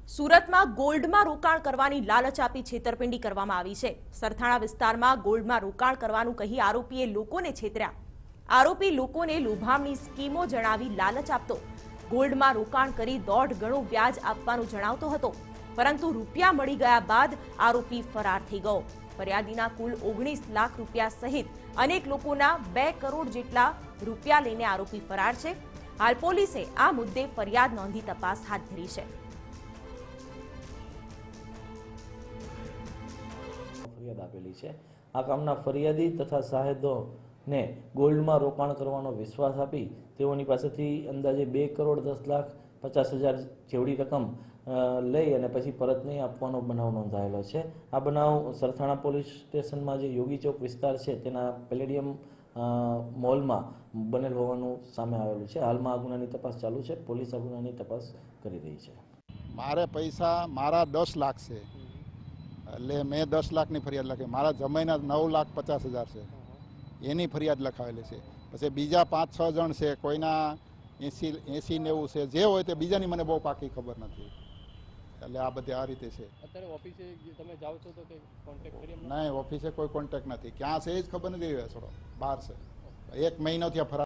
સુરતમાં ગોલ્ડમાં રોકાણ કરવાની લાલચ આપી છેતરપિંડી કરવામાં આવી છે। સરથાણા વિસ્તારમાં ગોલ્ડમાં રોકાણ કરવાનું કહી આરોપીએ લોકોને છેતર્યા। આરોપી લોકોને લોભામણી સ્કીમો જણાવી લાલચ આપતો। ગોલ્ડમાં રોકાણ કરી 1.5 ગણું વ્યાજ આપવાનું જણાવતો હતો, પરંતુ રૂપિયા મળી ગયા બાદ આરોપી ફરાર થઈ ગયો। ફરિયાદીના કુલ 19 લાખ રૂપિયા સહિત અનેક લોકોના 2 કરોડ જેટલા રૂપિયા લઈને આરોપી ફરાર છે। હાલ પોલીસે આ મુદ્દે ફરિયાદ નોંધી તપાસ હાથ ધરી છે। ફરિયાદ આપેલી છે। આ કામના ફરિયાદી તથા શાહેદોને ગોલ્ડમાં રોકાણ કરવાનો વિશ્વાસ આપી તેઓની પાસેથી અંદાજે 2 કરોડ 10 લાખ 50 હજાર જેવડી રકમ લઈ અને પછી પરત નહીં આપવાનો બનાવ નોંધાયેલો છે। આ બનાવ સરથાણા પોલીસ સ્ટેશનમાં જે યોગી ચોક વિસ્તાર છે તેના પેલેડિયમ મોલમાં બનેલ હોવાનું સામે આવેલું છે। હાલમાં આ ગુનાની તપાસ ચાલુ છે। પોલીસ આ ગુનાની તપાસ કરી રહી છે। મારે પૈસા મારા 10 લાખ છે, એટલે મેં 10 લાખની ફરિયાદ લખી। મારા જમાઈના 9,50,000 છે, એની ફરિયાદ લખાવેલી છે। પછી બીજા 5-6 જણ છે, કોઈના 80-90 છે, જે હોય તે બીજાની મને બહુ પાકી ખબર નથી। એટલે આ બધી આ રીતે છે। અત્યારે ઓફિસે તમે જાઓ છો તો કે કોન્ટેક્ટ કરી? નહીં, ઓફિસે કોઈ કોન્ટેક્ટ નથી, ક્યાં છે એ જ ખબર નથી, થોડો બહાર છે, 1 મહિનો ત્યાં ફરાર